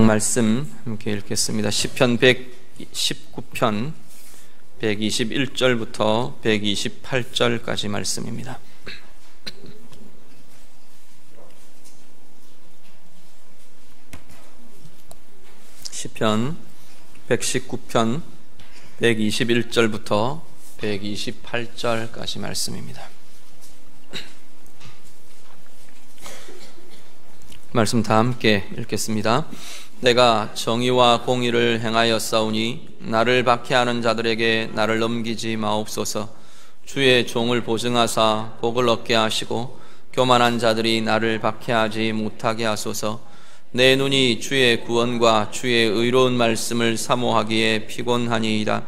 말씀 함께 읽겠습니다. 시편 119편 121절부터 128절까지 말씀입니다. 시편 119편 121절부터 128절까지 말씀입니다. 말씀 다 함께 읽겠습니다. 내가 정의와 공의를 행하였사오니 나를 박해하는 자들에게 나를 넘기지 마옵소서. 주의 종을 보증하사 복을 얻게 하시고 교만한 자들이 나를 박해하지 못하게 하소서. 내 눈이 주의 구원과 주의 의로운 말씀을 사모하기에 피곤하니이다.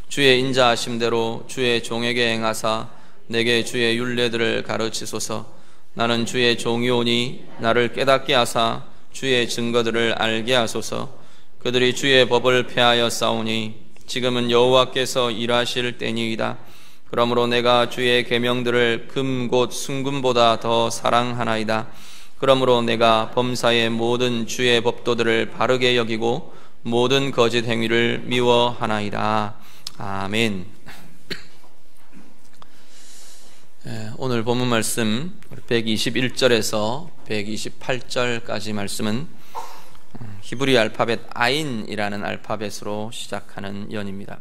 주의 인자하심대로 주의 종에게 행하사 내게 주의 율례들을 가르치소서. 나는 주의 종이오니 나를 깨닫게 하사 주의 증거들을 알게 하소서. 그들이 주의 법을 폐하여 싸우니 지금은 여호와께서 일하실 때니이다. 그러므로 내가 주의 계명들을 금 곧 순금보다 더 사랑하나이다. 그러므로 내가 범사의 모든 주의 법도들을 바르게 여기고 모든 거짓 행위를 미워하나이다. 아멘. 오늘 본문 말씀 121절에서 128절까지 말씀은 히브리 알파벳 아인이라는 알파벳으로 시작하는 연입니다.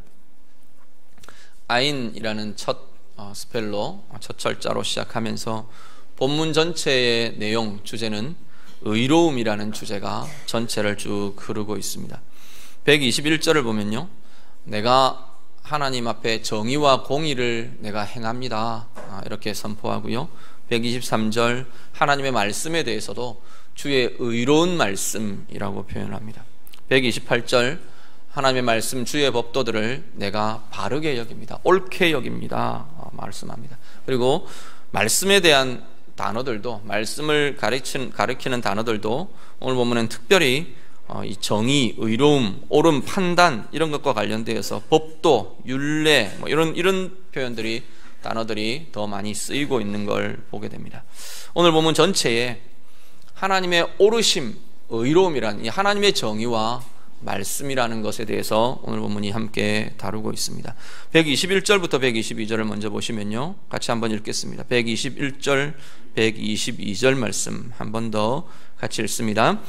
아인이라는 첫 스펠로 첫 철자로 시작하면서 본문 전체의 내용 주제는 의로움이라는 주제가 전체를 쭉 흐르고 있습니다. 121절을 보면요, 내가 하나님 앞에 정의와 공의를 내가 행합니다, 이렇게 선포하고요. 123절 하나님의 말씀에 대해서도 주의 의로운 말씀이라고 표현합니다. 128절 하나님의 말씀 주의 법도들을 내가 바르게 여깁니다, 옳게 여깁니다 말씀합니다. 그리고 말씀에 대한 단어들도, 말씀을 가리키는 단어들도 오늘 보면은 특별히 이 정의, 의로움, 옳은 판단 이런 것과 관련되어서 법도, 율례 이런 표현들이, 단어들이 더 많이 쓰이고 있는 걸 보게 됩니다. 오늘 본문 전체에 하나님의 옳으심, 의로움이란 이 하나님의 정의와 말씀이라는 것에 대해서 오늘 본문이 함께 다루고 있습니다. 121절부터 122절을 먼저 보시면요, 같이 한번 읽겠습니다. 121절, 122절 말씀 한 번 더 같이 읽습니다.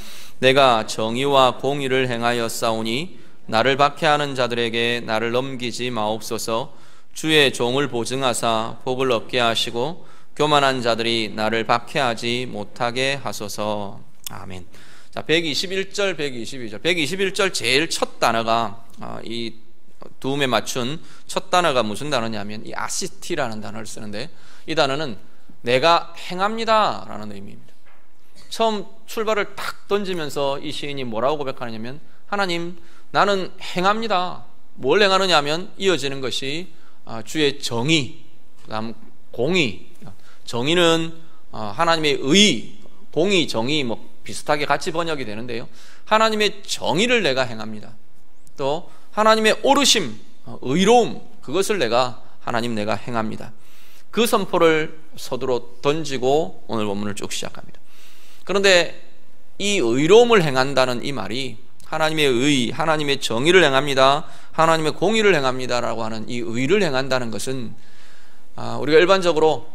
내가 정의와 공의를 행하였사오니 나를 박해하는 자들에게 나를 넘기지 마옵소서. 주의 종을 보증하사 복을 얻게 하시고 교만한 자들이 나를 박해하지 못하게 하소서. 아멘. 자, 121절, 122절. 121절 제일 첫 단어가 이 두음에 맞춘 첫 단어가 무슨 단어냐면 이 아시티라는 단어를 쓰는데, 이 단어는 내가 행합니다 라는 의미입니다. 처음 출발을 딱 던지면서 이 시인이 뭐라고 고백하느냐면, 하나님 나는 행합니다. 뭘 행하느냐 하면 이어지는 것이 주의 정의, 그 다음 공의. 정의는 하나님의 의, 공의, 정의 비슷하게 같이 번역이 되는데요, 하나님의 정의를 내가 행합니다. 또 하나님의 옳으심, 의로움, 그것을 하나님 내가 행합니다. 그 선포를 서두로 던지고 오늘 본문을 쭉 시작합니다. 그런데 이 의로움을 행한다는 이 말이 하나님의 의, 하나님의 정의를 행합니다, 하나님의 공의를 행합니다 라고 하는 이 의를 행한다는 것은 우리가 일반적으로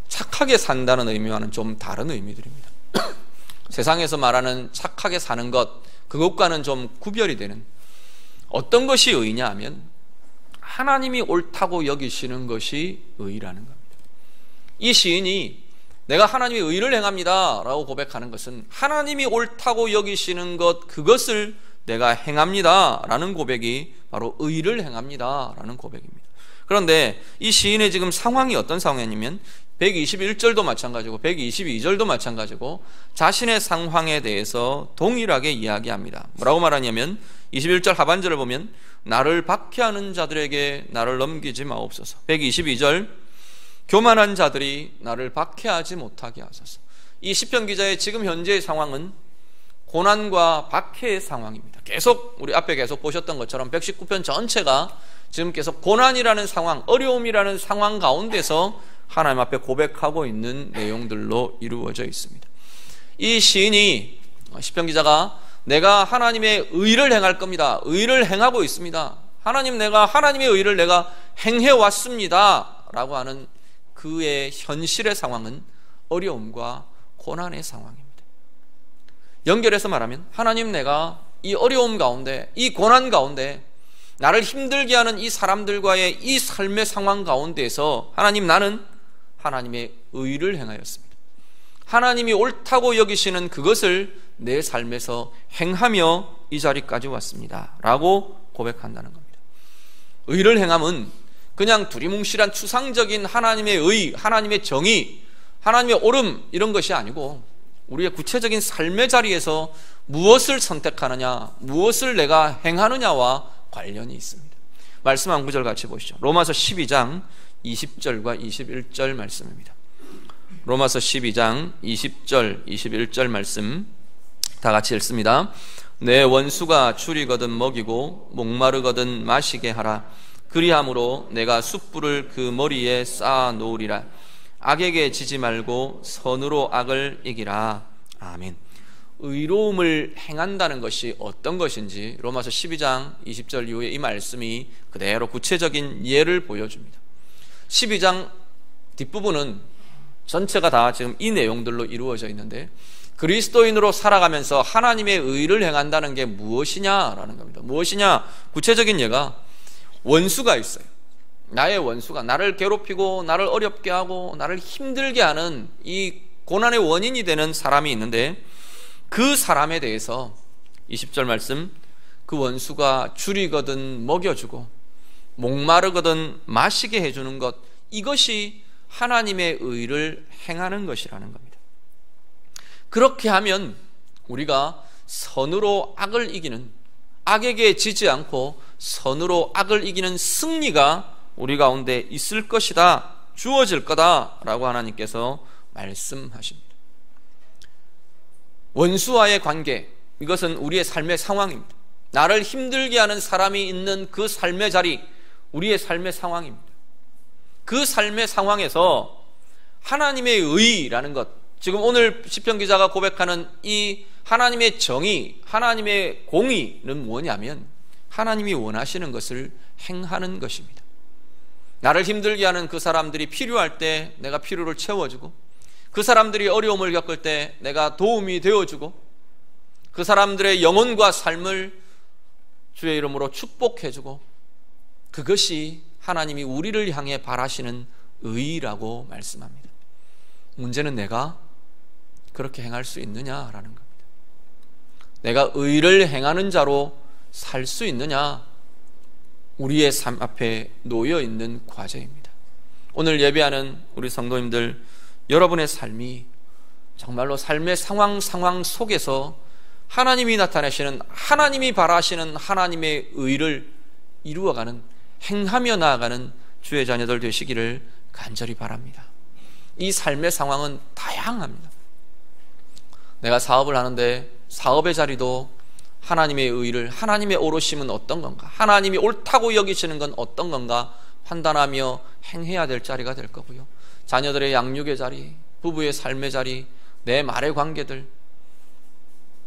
착하게 산다는 의미와는 좀 다른 의미들입니다. 세상에서 말하는 착하게 사는 것, 그것과는 좀 구별이 되는, 어떤 것이 의냐 하면 하나님이 옳다고 여기시는 것이 의라는 겁니다. 이 시인이 내가 하나님의 의를 행합니다 라고 고백하는 것은 하나님이 옳다고 여기시는 것, 그것을 내가 행합니다 라는 고백이 바로 의를 행합니다 라는 고백입니다. 그런데 이 시인의 지금 상황이 어떤 상황이냐면 121절도 마찬가지고 122절도 마찬가지고 자신의 상황에 대해서 동일하게 이야기합니다. 뭐라고 말하냐면 21절 하반절을 보면 나를 박해하는 자들에게 나를 넘기지 마옵소서. 122절 교만한 자들이 나를 박해하지 못하게 하소서. 이 시편 기자의 지금 현재의 상황은 고난과 박해의 상황입니다. 계속 우리 앞에 계속 보셨던 것처럼 119편 전체가 지금 계속 고난이라는 상황, 어려움이라는 상황 가운데서 하나님 앞에 고백하고 있는 내용들로 이루어져 있습니다. 이 시인이, 시편 기자가 내가 하나님의 의를 행할 겁니다. 의를 행하고 있습니다. 하나님, 내가 하나님의 의를 내가 행해 왔습니다 라고 하는 그의 현실의 상황은 어려움과 고난의 상황입니다. 연결해서 말하면, 하나님, 내가 이 어려움 가운데, 이 고난 가운데, 나를 힘들게 하는 이 사람들과의 이 삶의 상황 가운데에서 하나님, 나는 하나님의 의를 행하였습니다. 하나님이 옳다고 여기시는 그것을 내 삶에서 행하며 이 자리까지 왔습니다 라고 고백한다는 겁니다. 의를 행함은 그냥 두리뭉실한 추상적인 하나님의 의, 하나님의 정의, 하나님의 옳음 이런 것이 아니고 우리의 구체적인 삶의 자리에서 무엇을 선택하느냐, 무엇을 내가 행하느냐와 관련이 있습니다. 말씀 한 구절 같이 보시죠. 로마서 12장 20절과 21절 말씀입니다. 로마서 12장 20절 21절 말씀 다 같이 읽습니다. 내 원수가 줄이거든 먹이고 목마르거든 마시게 하라. 그리함으로 내가 숯불을 그 머리에 쌓아 놓으리라. 악에게 지지 말고 선으로 악을 이기라. 아멘. 의로움을 행한다는 것이 어떤 것인지 로마서 12장 20절 이후에 이 말씀이 그대로 구체적인 예를 보여줍니다. 12장 뒷부분은 전체가 다 지금 이 내용들로 이루어져 있는데, 그리스도인으로 살아가면서 하나님의 의를 행한다는 게 무엇이냐라는 겁니다. 무엇이냐? 구체적인 예가 원수가 있어요. 나의 원수가 나를 괴롭히고 나를 어렵게 하고 나를 힘들게 하는 이 고난의 원인이 되는 사람이 있는데, 그 사람에 대해서 20절 말씀, 그 원수가 줄이거든 먹여주고 목마르거든 마시게 해주는 것, 이것이 하나님의 의를 행하는 것이라는 겁니다. 그렇게 하면 우리가 선으로 악을 이기는, 악에게 지지 않고 선으로 악을 이기는 승리가 우리 가운데 있을 것이다, 주어질 거다라고 하나님께서 말씀하십니다. 원수와의 관계, 이것은 우리의 삶의 상황입니다. 나를 힘들게 하는 사람이 있는 그 삶의 자리, 우리의 삶의 상황입니다. 그 삶의 상황에서 하나님의 의라는 것, 지금 오늘 시편 기자가 고백하는 이 하나님의 정의, 하나님의 공의는 뭐냐면 하나님이 원하시는 것을 행하는 것입니다. 나를 힘들게 하는 그 사람들이 필요할 때 내가 필요를 채워주고, 그 사람들이 어려움을 겪을 때 내가 도움이 되어주고, 그 사람들의 영혼과 삶을 주의 이름으로 축복해주고, 그것이 하나님이 우리를 향해 바라시는 의라고 말씀합니다. 문제는 내가 그렇게 행할 수 있느냐라는 겁니다. 내가 의를 행하는 자로 살 수 있느냐, 우리의 삶 앞에 놓여 있는 과제입니다. 오늘 예배하는 우리 성도님들, 여러분의 삶이 정말로 삶의 상황 속에서 하나님이 나타내시는, 하나님이 바라시는 하나님의 의를 이루어가는, 행하며 나아가는 주의 자녀들 되시기를 간절히 바랍니다. 이 삶의 상황은 다양합니다. 내가 사업을 하는데 사업의 자리도 하나님의 의를, 하나님의 오르심은 어떤 건가, 하나님이 옳다고 여기시는 건 어떤 건가 판단하며 행해야 될 자리가 될 거고요. 자녀들의 양육의 자리, 부부의 삶의 자리, 내 말의 관계들,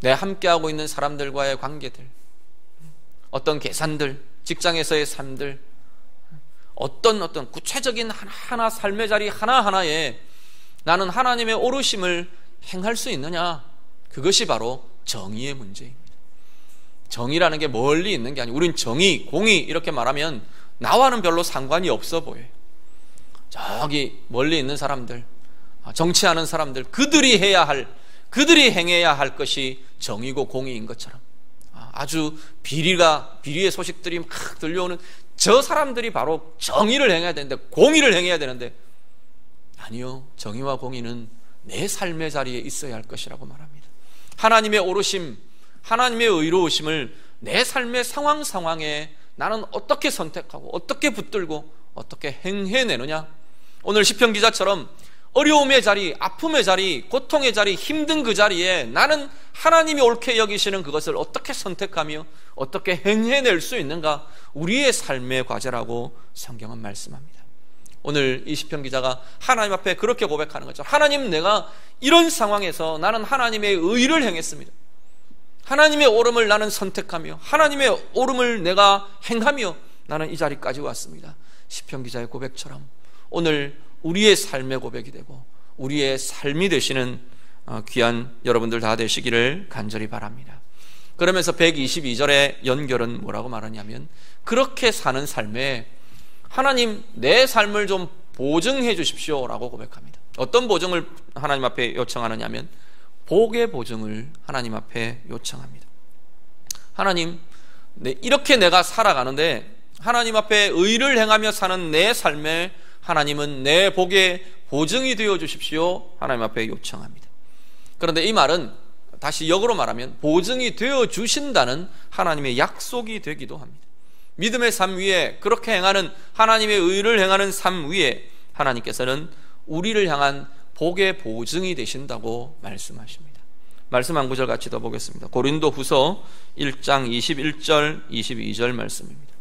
내 함께하고 있는 사람들과의 관계들, 어떤 계산들, 직장에서의 삶들, 어떤 구체적인 하나 삶의 자리 하나하나에 나는 하나님의 오르심을 행할 수 있느냐, 그것이 바로 정의의 문제입니다. 정의라는 게 멀리 있는 게 아니고, 우린 정의, 공의 이렇게 말하면 나와는 별로 상관이 없어 보여요. 저기 멀리 있는 사람들, 정치하는 사람들, 그들이 해야 할, 그들이 행해야 할 것이 정의고 공의인 것처럼, 아주 비리의 소식들이 막 들려오는 저 사람들이 바로 정의를 행해야 되는데, 공의를 행해야 되는데, 아니요, 정의와 공의는 내 삶의 자리에 있어야 할 것이라고 말합니다. 하나님의 오르심, 하나님의 의로우심을 내 삶의 상황에 나는 어떻게 선택하고 어떻게 붙들고 어떻게 행해내느냐. 오늘 시편 기자처럼 어려움의 자리, 아픔의 자리, 고통의 자리, 힘든 그 자리에 나는 하나님이 옳게 여기시는 그것을 어떻게 선택하며 어떻게 행해낼 수 있는가, 우리의 삶의 과제라고 성경은 말씀합니다. 오늘 이 시편 기자가 하나님 앞에 그렇게 고백하는 거죠. 하나님, 내가 이런 상황에서 나는 하나님의 의를 행했습니다. 하나님의 옳음을 나는 선택하며 하나님의 옳음을 내가 행하며 나는 이 자리까지 왔습니다. 시편 기자의 고백처럼 오늘 우리의 삶의 고백이 되고 우리의 삶이 되시는 귀한 여러분들 다 되시기를 간절히 바랍니다. 그러면서 122절의 연결은 뭐라고 말하냐면 그렇게 사는 삶에 하나님 내 삶을 좀 보증해 주십시오 라고 고백합니다. 어떤 보증을 하나님 앞에 요청하느냐면 복의 보증을 하나님 앞에 요청합니다. 하나님, 이렇게 내가 살아가는데 하나님 앞에 의를 행하며 사는 내 삶에 하나님은 내 복의 보증이 되어 주십시오 하나님 앞에 요청합니다. 그런데 이 말은 다시 역으로 말하면 보증이 되어 주신다는 하나님의 약속이 되기도 합니다. 믿음의 삶 위에 그렇게 행하는 하나님의 의를 행하는 삶 위에 하나님께서는 우리를 향한 복의 보증이 되신다고 말씀하십니다. 말씀 한 구절 같이 더 보겠습니다. 고린도후서 1장 21절 22절 말씀입니다.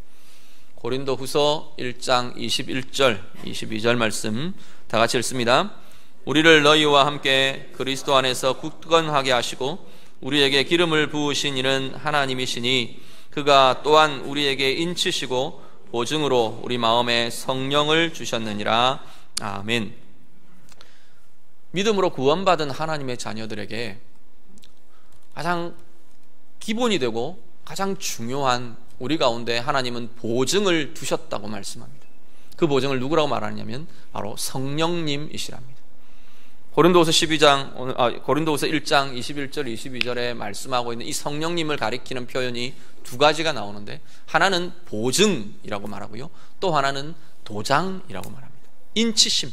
고린도후서 1장 21절 22절 말씀 다 같이 읽습니다. 우리를 너희와 함께 그리스도 안에서 굳건하게 하시고 우리에게 기름을 부으신 이는 하나님이시니 그가 또한 우리에게 인치시고 보증으로 우리 마음에 성령을 주셨느니라. 아멘. 믿음으로 구원받은 하나님의 자녀들에게 가장 기본이 되고 가장 중요한 우리 가운데 하나님은 보증을 두셨다고 말씀합니다. 그 보증을 누구라고 말하냐면 바로 성령님이시랍니다. 고린도후서 1장 21절 22절에 말씀하고 있는 이 성령님을 가리키는 표현이 두 가지가 나오는데 하나는 보증이라고 말하고요, 또 하나는 도장이라고 말합니다. 인치심,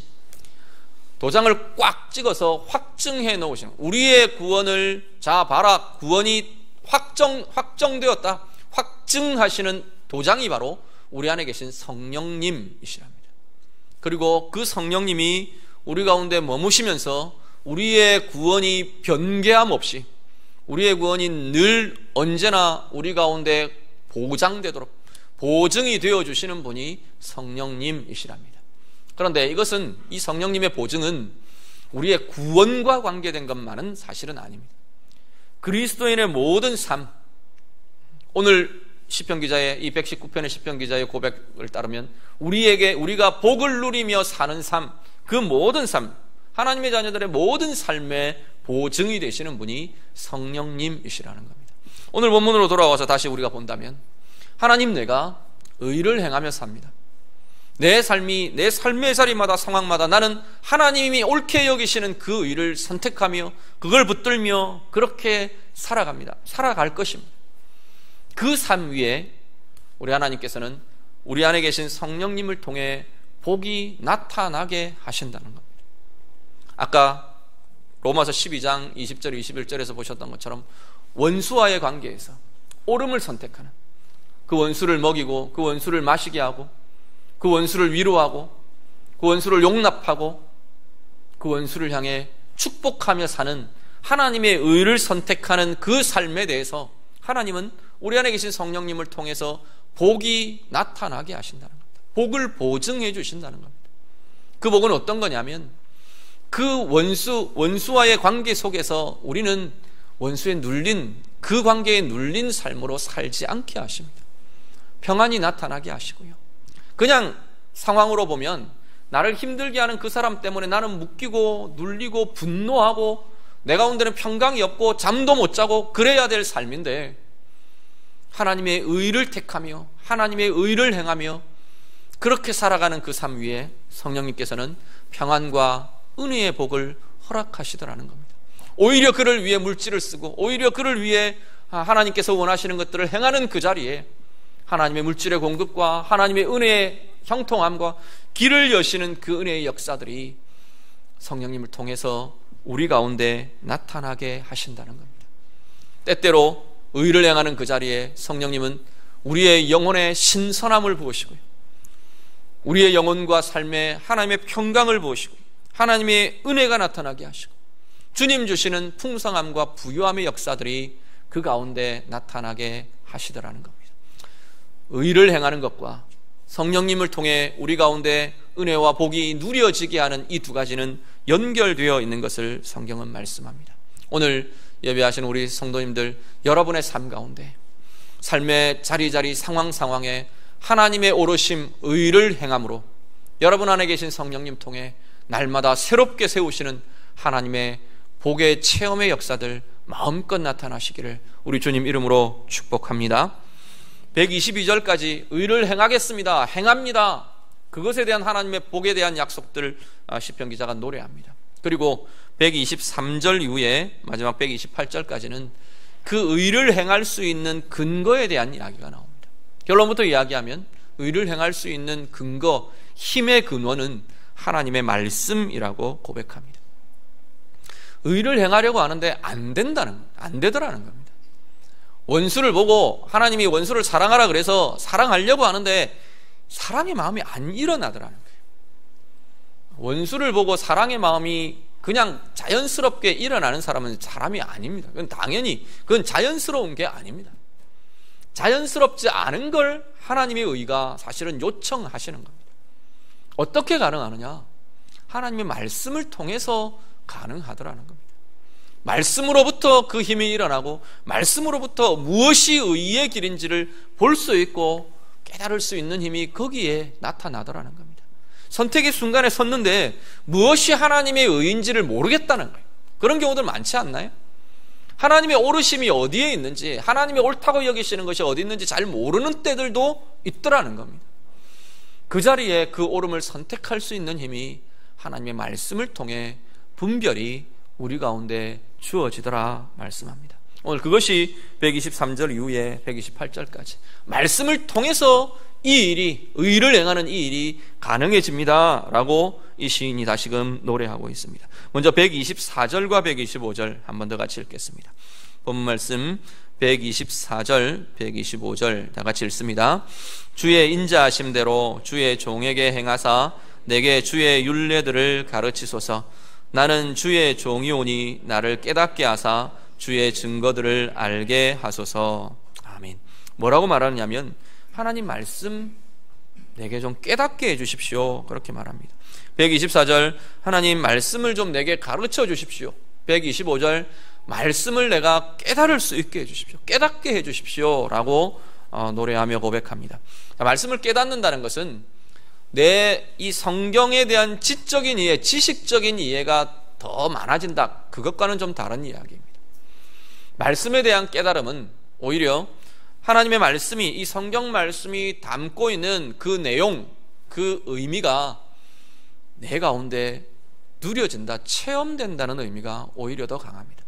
도장을 꽉 찍어서 확증해 놓으시는, 우리의 구원을 자 봐라, 구원이 확정되었다, 확증하시는 도장이 바로 우리 안에 계신 성령님이시랍니다. 그리고 그 성령님이 우리 가운데 머무시면서 우리의 구원이 변개함 없이, 우리의 구원이 늘 언제나 우리 가운데 보장되도록 보증이 되어주시는 분이 성령님이시랍니다. 그런데 이것은, 이 성령님의 보증은 우리의 구원과 관계된 것만은 사실은 아닙니다. 그리스도인의 모든 삶, 오늘 시편 기자의, 이 119편의 시편 기자의 고백을 따르면 우리가 복을 누리며 사는 삶, 그 모든 삶, 하나님의 자녀들의 모든 삶의 보증이 되시는 분이 성령님이시라는 겁니다. 오늘 본문으로 돌아와서 다시 우리가 본다면, 하나님, 내가 의를 행하며 삽니다. 내 삶이, 내 삶의 자리마다 상황마다 나는 하나님이 옳게 여기시는 그 의를 선택하며 그걸 붙들며 그렇게 살아갈 것입니다. 그 삶 위에 우리 하나님께서는 우리 안에 계신 성령님을 통해 복이 나타나게 하신다는 겁니다. 아까 로마서 12장 20절 21절에서 보셨던 것처럼 원수와의 관계에서 옳음을 선택하는, 그 원수를 먹이고 그 원수를 마시게 하고 그 원수를 위로하고 그 원수를 용납하고 그 원수를 향해 축복하며 사는 하나님의 의를 선택하는 그 삶에 대해서 하나님은 우리 안에 계신 성령님을 통해서 복이 나타나게 하신다는 겁니다. 복을 보증해 주신다는 겁니다. 그 복은 어떤 거냐면, 그 원수와의 관계 속에서 우리는 원수에 눌린, 그 관계에 눌린 삶으로 살지 않게 하십니다. 평안이 나타나게 하시고요, 그냥 상황으로 보면 나를 힘들게 하는 그 사람 때문에 나는 묶이고 눌리고 분노하고 내 가운데는 평강이 없고 잠도 못 자고 그래야 될 삶인데, 하나님의 의를 택하며 하나님의 의를 행하며 그렇게 살아가는 그 삶 위에 성령님께서는 평안과 은혜의 복을 허락하시더라는 겁니다. 오히려 그를 위해 물질을 쓰고 오히려 그를 위해 하나님께서 원하시는 것들을 행하는 그 자리에 하나님의 물질의 공급과 하나님의 은혜의 형통함과 길을 여시는 그 은혜의 역사들이 성령님을 통해서 우리 가운데 나타나게 하신다는 겁니다. 때때로 의를 행하는 그 자리에 성령님은 우리의 영혼에 신선함을 부으시고요, 우리의 영혼과 삶에 하나님의 평강을 부으시고 하나님의 은혜가 나타나게 하시고 주님 주시는 풍성함과 부유함의 역사들이 그 가운데 나타나게 하시더라는 겁니다. 의를 행하는 것과 성령님을 통해 우리 가운데 은혜와 복이 누려지게 하는 이 두 가지는 연결되어 있는 것을 성경은 말씀합니다. 오늘 예배하시는 우리 성도님들, 여러분의 삶 가운데 삶의 자리자리 상황에 하나님의 오르심 의를 행함으로 여러분 안에 계신 성령님 통해 날마다 새롭게 세우시는 하나님의 복의 체험의 역사들 마음껏 나타나시기를 우리 주님 이름으로 축복합니다. 122절까지 의를 행하겠습니다, 행합니다, 그것에 대한 하나님의 복에 대한 약속들을 시편 기자가 노래합니다. 그리고 123절 이후에 마지막 128절까지는 그 의를 행할 수 있는 근거에 대한 이야기가 나옵니다. 결론부터 이야기하면 의를 행할 수 있는 근거, 힘의 근원은 하나님의 말씀이라고 고백합니다. 의를 행하려고 하는데 안 되더라는 겁니다. 원수를 보고 하나님이 원수를 사랑하라 그래서 사랑하려고 하는데 사랑의 마음이 안 일어나더라는 거예요. 원수를 보고 사랑의 마음이 그냥 자연스럽게 일어나는 사람은 사람이 아닙니다. 그건 자연스러운 게 아닙니다. 자연스럽지 않은 걸 하나님의 의가 사실은 요청하시는 겁니다. 어떻게 가능하느냐? 하나님의 말씀을 통해서 가능하더라는 겁니다. 말씀으로부터 그 힘이 일어나고 말씀으로부터 무엇이 의의 길인지를 볼 수 있고 깨달을 수 있는 힘이 거기에 나타나더라는 겁니다. 선택의 순간에 섰는데 무엇이 하나님의 의인지를 모르겠다는 거예요. 그런 경우들 많지 않나요? 하나님의 오르심이 어디에 있는지, 하나님의 옳다고 여기시는 것이 어디 있는지 잘 모르는 때들도 있더라는 겁니다. 그 자리에 그 옳음을 선택할 수 있는 힘이 하나님의 말씀을 통해 분별이 우리 가운데 주어지더라 말씀합니다. 오늘 그것이 123절 이후에 128절까지 말씀을 통해서 이 일이, 의를 행하는 이 일이 가능해집니다 라고 이 시인이 다시금 노래하고 있습니다. 먼저 124절과 125절 한 번 더 같이 읽겠습니다. 본문 말씀 124절 125절 다 같이 읽습니다. 주의 인자하심대로 주의 종에게 행하사 내게 주의 율례들을 가르치소서. 나는 주의 종이오니 나를 깨닫게 하사 주의 증거들을 알게 하소서. 아멘. 뭐라고 말하느냐면 하나님 말씀 내게 좀 깨닫게 해주십시오, 그렇게 말합니다. 124절 하나님 말씀을 좀 내게 가르쳐 주십시오. 125절 말씀을 내가 깨달을 수 있게 해주십시오, 깨닫게 해주십시오 라고 노래하며 고백합니다. 말씀을 깨닫는다는 것은 내 이 성경에 대한 지적인 이해, 지식적인 이해가 더 많아진다, 그것과는 좀 다른 이야기입니다. 말씀에 대한 깨달음은 오히려 하나님의 말씀이, 이 성경 말씀이 담고 있는 그 내용, 그 의미가 내 가운데 누려진다, 체험된다는 의미가 오히려 더 강합니다.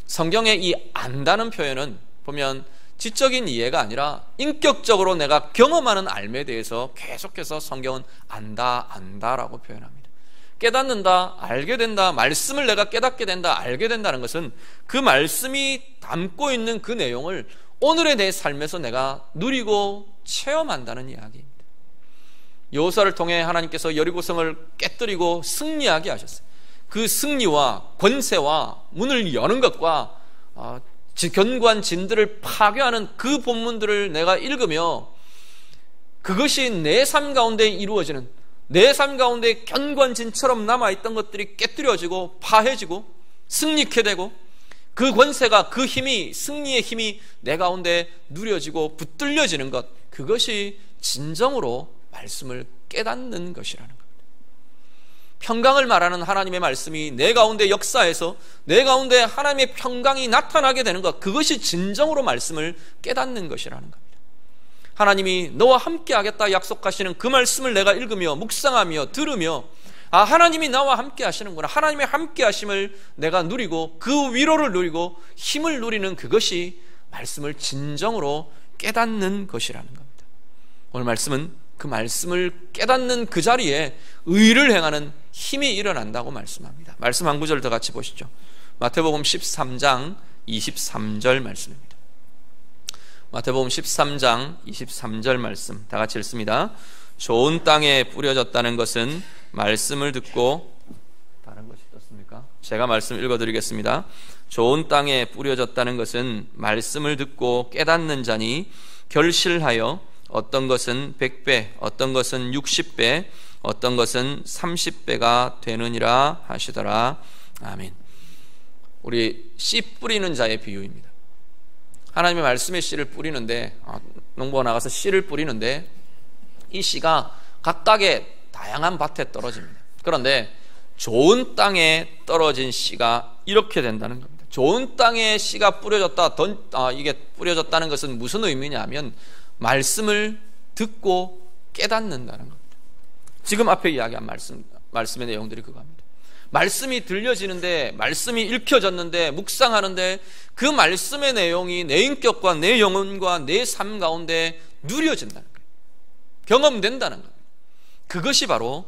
성경의 이 안다는 표현은 보면 지적인 이해가 아니라 인격적으로 내가 경험하는 알매에 대해서 계속해서 성경은 안다라고 표현합니다. 깨닫는다, 알게 된다, 말씀을 내가 깨닫게 된다, 알게 된다는 것은 그 말씀이 담고 있는 그 내용을 오늘의 내 삶에서 내가 누리고 체험한다는 이야기입니다. 여호수아를 통해 하나님께서 여리고성을 깨뜨리고 승리하게 하셨어요. 그 승리와 권세와 문을 여는 것과 견고한 진들을 파괴하는 그 본문들을 내가 읽으며 그것이 내 삶 가운데 이루어지는, 내 삶 가운데 견고한 진처럼 남아있던 것들이 깨뜨려지고 파해지고 승리케 되고 그 권세가, 그 힘이, 승리의 힘이 내 가운데 누려지고 붙들려지는 것, 그것이 진정으로 말씀을 깨닫는 것이라는 겁니다. 평강을 말하는 하나님의 말씀이 내 가운데 역사해서 내 가운데 하나님의 평강이 나타나게 되는 것, 그것이 진정으로 말씀을 깨닫는 것이라는 겁니다. 하나님이 너와 함께 하겠다 약속하시는 그 말씀을 내가 읽으며 묵상하며 들으며 하나님이 나와 함께 하시는구나, 하나님의 함께 하심을 내가 누리고 그 위로를 누리고 힘을 누리는 그것이 말씀을 진정으로 깨닫는 것이라는 겁니다. 오늘 말씀은 그 말씀을 깨닫는 그 자리에 의를 행하는 힘이 일어난다고 말씀합니다. 말씀 한 구절 더 같이 보시죠. 마태복음 13장 23절 말씀입니다. 마태복음 13장 23절 말씀 다 같이 읽습니다. 좋은 땅에 뿌려졌다는 것은 말씀을 듣고, 다른 것이 떴습니까? 제가 말씀 읽어드리겠습니다. 좋은 땅에 뿌려졌다는 것은 말씀을 듣고 깨닫는 자니 결실하여 어떤 것은 100배, 어떤 것은 60배, 어떤 것은 30배가 되느니라 하시더라. 아멘. 우리 씨 뿌리는 자의 비유입니다. 하나님의 말씀의 씨를 뿌리는데, 농부가 나가서 씨를 뿌리는데 이 씨가 각각의 다양한 밭에 떨어집니다. 그런데 좋은 땅에 떨어진 씨가 이렇게 된다는 겁니다. 좋은 땅에 씨가 뿌려졌다. 이게 뿌려졌다는 것은 무슨 의미냐면 말씀을 듣고 깨닫는다는 겁니다. 지금 앞에 이야기한 말씀의 내용들이 그겁니다. 말씀이 들려지는데, 말씀이 읽혀졌는데, 묵상하는데 그 말씀의 내용이 내 인격과 내 영혼과 내 삶 가운데 누려진다는 거예요. 경험된다는 거예요. 그것이 바로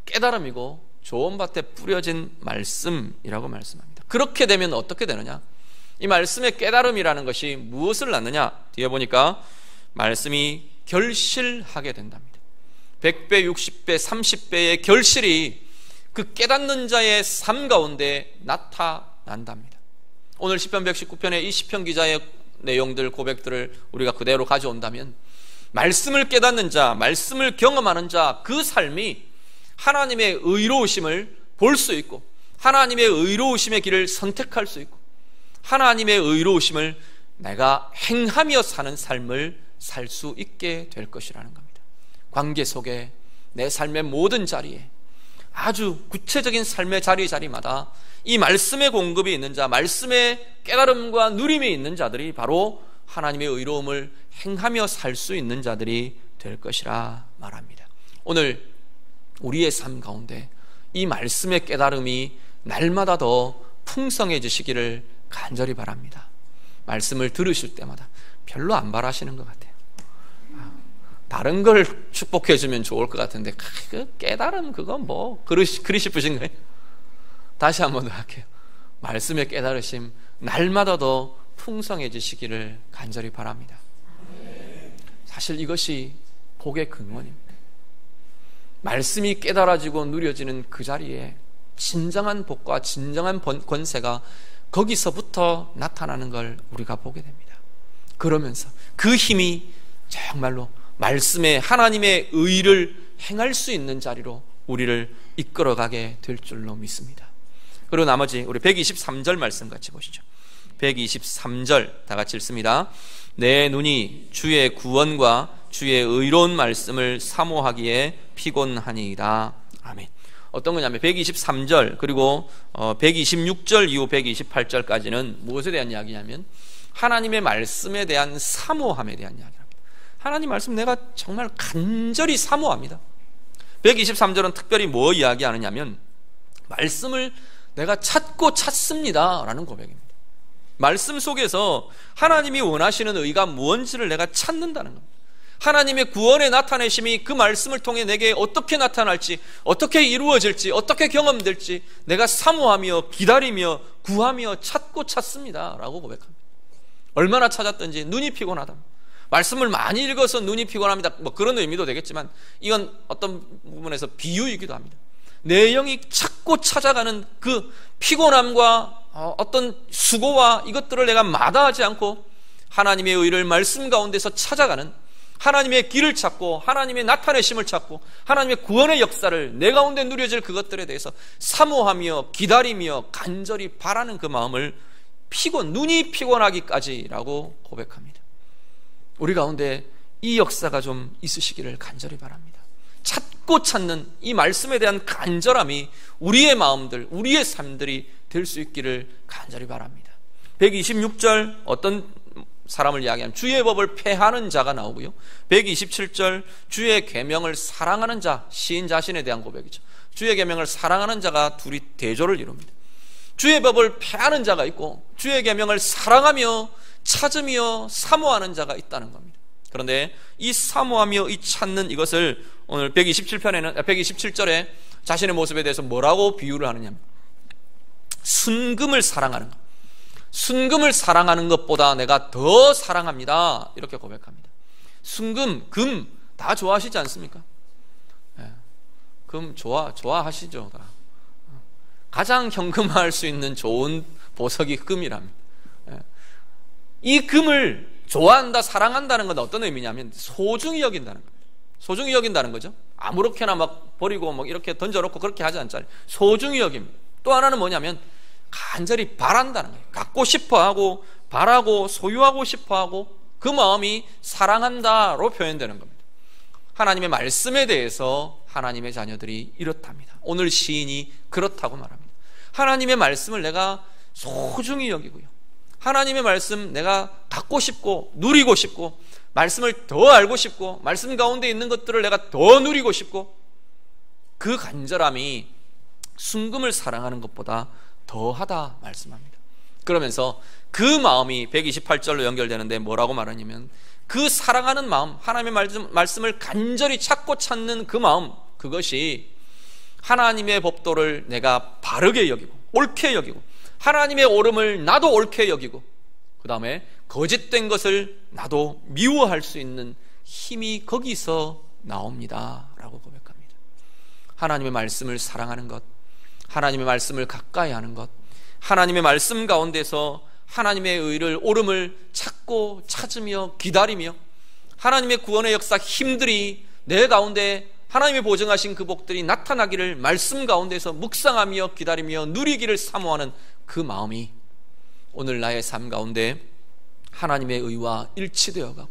깨달음이고 좋은 밭에 뿌려진 말씀이라고 말씀합니다. 그렇게 되면 어떻게 되느냐? 이 말씀의 깨달음이라는 것이 무엇을 낳느냐? 뒤에 보니까 말씀이 결실하게 된답니다. 100배, 60배, 30배의 결실이 그 깨닫는 자의 삶 가운데 나타난답니다. 오늘 시편 119편의 이 시편 기자의 내용들, 고백들을 우리가 그대로 가져온다면 말씀을 깨닫는 자, 말씀을 경험하는 자, 그 삶이 하나님의 의로우심을 볼 수 있고 하나님의 의로우심의 길을 선택할 수 있고 하나님의 의로우심을 내가 행하며 사는 삶을 살 수 있게 될 것이라는 겁니다. 관계 속에, 내 삶의 모든 자리에, 아주 구체적인 삶의 자리마다 이 말씀의 공급이 있는 자, 말씀의 깨달음과 누림이 있는 자들이 바로 하나님의 의로움을 행하며 살 수 있는 자들이 될 것이라 말합니다. 오늘 우리의 삶 가운데 이 말씀의 깨달음이 날마다 더 풍성해지시기를 간절히 바랍니다. 말씀을 들으실 때마다 별로 안 바라시는 것 같아요. 다른 걸 축복해 주면 좋을 것 같은데 그 깨달음 그건 뭐 그리 싶으신 거예요? 다시 한 번 더 할게요. 말씀의 깨달으심 날마다 더 풍성해지시기를 간절히 바랍니다. 사실 이것이 복의 근원입니다. 말씀이 깨달아지고 누려지는 그 자리에 진정한 복과 진정한 권세가 거기서부터 나타나는 걸 우리가 보게 됩니다. 그러면서 그 힘이 정말로 말씀에 하나님의 의를 행할 수 있는 자리로 우리를 이끌어가게 될 줄로 믿습니다. 그리고 나머지 우리 123절 말씀 같이 보시죠. 123절 다 같이 읽습니다. 내 눈이 주의 구원과 주의 의로운 말씀을 사모하기에 피곤하니이다. 아멘. 어떤 거냐면 123절 그리고 126절 이후 128절까지는 무엇에 대한 이야기냐면 하나님의 말씀에 대한 사모함에 대한 이야기입니다. 하나님 말씀 내가 정말 간절히 사모합니다. 123절은 특별히 뭐 이야기하느냐면 말씀을 내가 찾고 찾습니다 라는 고백입니다. 말씀 속에서 하나님이 원하시는 의가 무엇인지를 내가 찾는다는 겁니다. 하나님의 구원의 나타내심이 그 말씀을 통해 내게 어떻게 나타날지, 어떻게 이루어질지, 어떻게 경험될지 내가 사모하며 기다리며 구하며 찾고 찾습니다 라고 고백합니다. 얼마나 찾았든지 눈이 피곤하다, 말씀을 많이 읽어서 눈이 피곤합니다, 뭐 그런 의미도 되겠지만 이건 어떤 부분에서 비유이기도 합니다. 내 영이 찾고 찾아가는 그 피곤함과 어떤 수고와 이것들을 내가 마다하지 않고 하나님의 의를 말씀 가운데서 찾아가는, 하나님의 길을 찾고 하나님의 나타내심을 찾고 하나님의 구원의 역사를 내 가운데 누려질 그것들에 대해서 사모하며 기다리며 간절히 바라는 그 마음을 눈이 피곤하기까지라고 고백합니다. 우리 가운데 이 역사가 좀 있으시기를 간절히 바랍니다. 찾고 찾는 이 말씀에 대한 간절함이 우리의 마음들, 우리의 삶들이 될 수 있기를 간절히 바랍니다. 126절 어떤 사람을 이야기하면 주의 법을 폐하는 자가 나오고요. 127절 주의 계명을 사랑하는 자, 시인 자신에 대한 고백이죠. 주의 계명을 사랑하는 자가 둘이 대조를 이룹니다. 주의 법을 폐하는 자가 있고 주의 계명을 사랑하며 찾으며 사모하는 자가 있다는 겁니다. 그런데 이 사모하며 이 찾는 이것을 오늘 127절에 자신의 모습에 대해서 뭐라고 비유를 하느냐, 순금을 사랑하는 것, 순금을 사랑하는 것보다 내가 더 사랑합니다 이렇게 고백합니다. 순금, 금 다 좋아하시지 않습니까? 금 좋아하시죠. 다. 가장 현금화할 수 있는 좋은 보석이 금이랍니다. 이 금을 좋아한다, 사랑한다는 건 어떤 의미냐면 소중히 여긴다는 겁니다. 소중히 여긴다는 거죠. 아무렇게나 막 버리고 막 이렇게 던져놓고 그렇게 하지 않잖아요. 소중히 여깁니다. 또 하나는 뭐냐면 간절히 바란다는 거예요. 갖고 싶어하고 바라고 소유하고 싶어하고 그 마음이 사랑한다로 표현되는 겁니다. 하나님의 말씀에 대해서 하나님의 자녀들이 이렇답니다. 오늘 시인이 그렇다고 말합니다. 하나님의 말씀을 내가 소중히 여기고요, 하나님의 말씀 내가 갖고 싶고 누리고 싶고, 말씀을 더 알고 싶고, 말씀 가운데 있는 것들을 내가 더 누리고 싶고, 그 간절함이 순금을 사랑하는 것보다 더하다 말씀합니다. 그러면서 그 마음이 128절로 연결되는데 뭐라고 말하냐면, 그 사랑하는 마음, 하나님의 말씀을 간절히 찾고 찾는 그 마음, 그것이 하나님의 법도를 내가 바르게 여기고 옳게 여기고, 하나님의 옳음을 나도 옳게 여기고, 그 다음에 거짓된 것을 나도 미워할 수 있는 힘이 거기서 나옵니다 라고 고백합니다. 하나님의 말씀을 사랑하는 것, 하나님의 말씀을 가까이 하는 것, 하나님의 말씀 가운데서 하나님의 의를, 옳음을 찾고 찾으며 기다리며, 하나님의 구원의 역사 힘들이 내 가운데 하나님이 보증하신 그 복들이 나타나기를 말씀 가운데서 묵상하며 기다리며 누리기를 사모하는 그 마음이 오늘 나의 삶 가운데 하나님의 의와 일치되어 가고,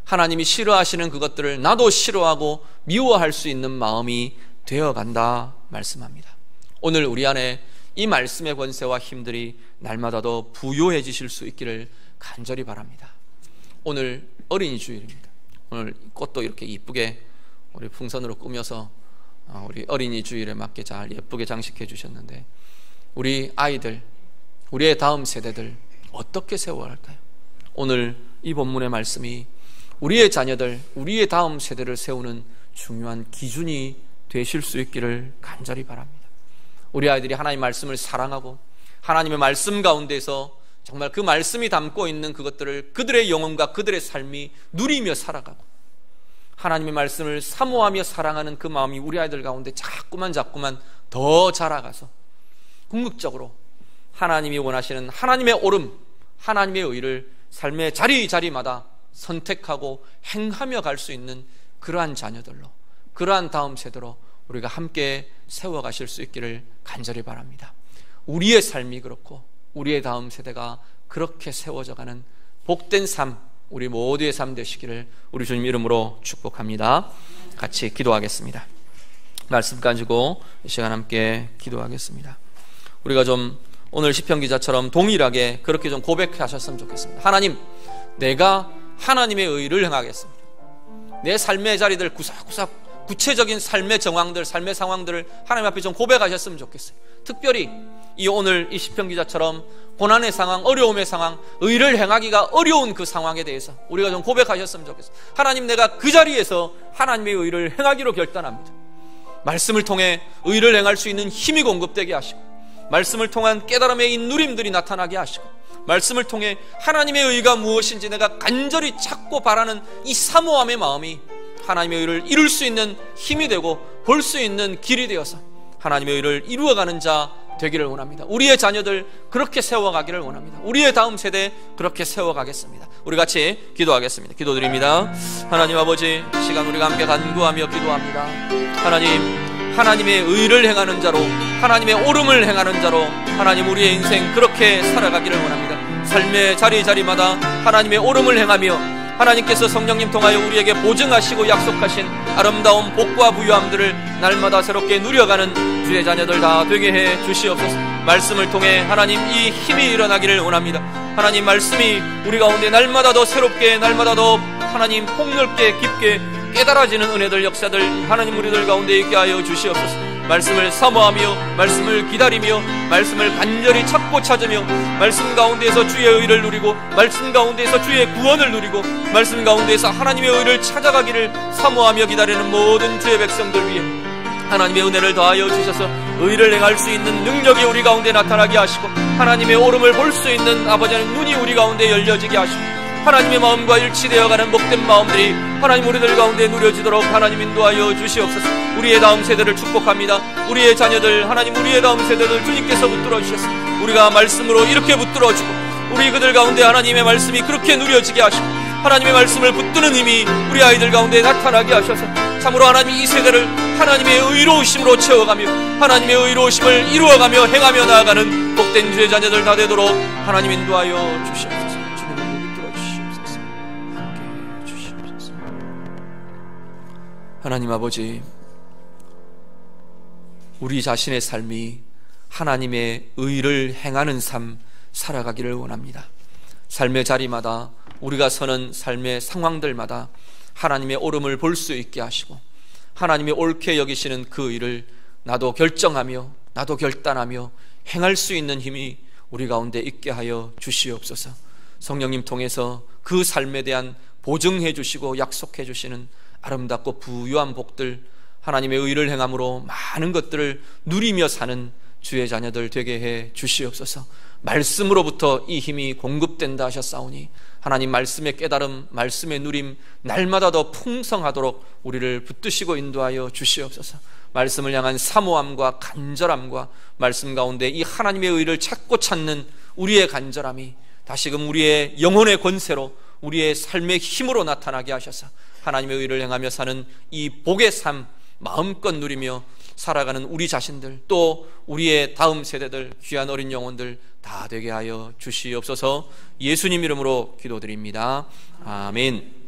하나님이 싫어하시는 그것들을 나도 싫어하고 미워할 수 있는 마음이 되어간다 말씀합니다. 오늘 우리 안에 이 말씀의 권세와 힘들이 날마다 더 부요해지실 수 있기를 간절히 바랍니다. 오늘 어린이 주일입니다. 오늘 꽃도 이렇게 이쁘게 우리 풍선으로 꾸며서 우리 어린이 주일에 맞게 잘 예쁘게 장식해 주셨는데, 우리 아이들, 우리의 다음 세대들 어떻게 세워야 할까요? 오늘 이 본문의 말씀이 우리의 자녀들, 우리의 다음 세대를 세우는 중요한 기준이 되실 수 있기를 간절히 바랍니다. 우리 아이들이 하나님의 말씀을 사랑하고 하나님의 말씀 가운데서 정말 그 말씀이 담고 있는 그것들을 그들의 영혼과 그들의 삶이 누리며 살아가고, 하나님의 말씀을 사모하며 사랑하는 그 마음이 우리 아이들 가운데 자꾸만 더 자라가서 궁극적으로 하나님이 원하시는 하나님의 옳음, 하나님의 의를 삶의 자리마다 선택하고 행하며 갈 수 있는 그러한 자녀들로, 그러한 다음 세대로 우리가 함께 세워가실 수 있기를 간절히 바랍니다. 우리의 삶이 그렇고 우리의 다음 세대가 그렇게 세워져가는 복된 삶, 우리 모두의 삶 되시기를 우리 주님 이름으로 축복합니다. 같이 기도하겠습니다. 말씀 가지고 이 시간 함께 기도하겠습니다. 우리가 좀 오늘 시편 기자처럼 동일하게 그렇게 좀 고백하셨으면 좋겠습니다. 하나님, 내가 하나님의 의를 행하겠습니다. 내 삶의 자리들 구석구석 구체적인 삶의 정황들, 삶의 상황들을 하나님 앞에 좀 고백하셨으면 좋겠어요. 특별히 이 오늘 이 시편 기자처럼 고난의 상황, 어려움의 상황, 의를 행하기가 어려운 그 상황에 대해서 우리가 좀 고백하셨으면 좋겠어요. 하나님, 내가 그 자리에서 하나님의 의를 행하기로 결단합니다. 말씀을 통해 의를 행할 수 있는 힘이 공급되게 하시고, 말씀을 통한 깨달음의 이 누림들이 나타나게 하시고, 말씀을 통해 하나님의 의가 무엇인지 내가 간절히 찾고 바라는 이 사모함의 마음이 하나님의 의를 이룰 수 있는 힘이 되고 볼 수 있는 길이 되어서 하나님의 의를 이루어가는 자 되기를 원합니다. 우리의 자녀들 그렇게 세워가기를 원합니다. 우리의 다음 세대 그렇게 세워가겠습니다. 우리 같이 기도하겠습니다. 기도드립니다. 하나님 아버지, 시간 우리가 함께 간구하며 기도합니다. 하나님의 의를 행하는 자로, 하나님의 옳음을 행하는 자로 하나님 우리의 인생 그렇게 살아가기를 원합니다. 삶의 자리마다 하나님의 옳음을 행하며 하나님께서 성령님 통하여 우리에게 보증하시고 약속하신 아름다운 복과 부유함들을 날마다 새롭게 누려가는 주의 자녀들 다 되게 해 주시옵소서. 말씀을 통해 하나님 이 힘이 일어나기를 원합니다. 하나님 말씀이 우리 가운데 날마다 더 새롭게, 날마다 더 하나님 폭넓게 깊게 깨달아지는 은혜들, 역사들 하나님 우리들 가운데 있게 하여 주시옵소서. 말씀을 사모하며 말씀을 기다리며 말씀을 간절히 찾고 찾으며 말씀 가운데에서 주의 의를 누리고 말씀 가운데에서 주의 구원을 누리고 말씀 가운데에서 하나님의 의를 찾아가기를 사모하며 기다리는 모든 주의 백성들 위해 하나님의 은혜를 더하여 주셔서 의를 행할 수 있는 능력이 우리 가운데 나타나게 하시고, 하나님의 옳음을 볼 수 있는 아버지의 눈이 우리 가운데 열려지게 하시고, 하나님의 마음과 일치되어가는 복된 마음들이 하나님 우리들 가운데 누려지도록 하나님 인도하여 주시옵소서. 우리의 다음 세대를 축복합니다. 우리의 자녀들, 하나님 우리의 다음 세대들 주님께서 붙들어 주셨습니다. 우리가 말씀으로 이렇게 붙들어주고 우리 그들 가운데 하나님의 말씀이 그렇게 누려지게 하시고 하나님의 말씀을 붙드는 힘이 우리 아이들 가운데 나타나게 하셔서 참으로 하나님 이 세대를 하나님의 의로우심으로 채워가며 하나님의 의로우심을 이루어가며 행하며 나아가는 복된 주의 자녀들 다 되도록 하나님 인도하여 주시옵소서. 주님을 붙들어 주시옵소서. 함께 주시옵소서. 하나님 아버지, 우리 자신의 삶이 하나님의 의를 행하는 삶 살아가기를 원합니다. 삶의 자리마다 우리가 서는 삶의 상황들마다 하나님의 옳음을 볼 수 있게 하시고 하나님이 옳게 여기시는 그 일을 나도 결정하며 나도 결단하며 행할 수 있는 힘이 우리 가운데 있게 하여 주시옵소서. 성령님 통해서 그 삶에 대한 보증해 주시고 약속해 주시는 아름답고 부유한 복들, 하나님의 의를 행함으로 많은 것들을 누리며 사는 주의 자녀들 되게 해 주시옵소서. 말씀으로부터 이 힘이 공급된다 하셨사오니 하나님 말씀의 깨달음, 말씀의 누림 날마다 더 풍성하도록 우리를 붙드시고 인도하여 주시옵소서. 말씀을 향한 사모함과 간절함과 말씀 가운데 이 하나님의 의를 찾고 찾는 우리의 간절함이 다시금 우리의 영혼의 권세로 우리의 삶의 힘으로 나타나게 하셔서 하나님의 의를 행하며 사는 이 복의 삶 마음껏 누리며 살아가는 우리 자신들, 또 우리의 다음 세대들, 귀한 어린 영혼들 다 되게 하여 주시옵소서. 예수님 이름으로 기도드립니다. 아멘.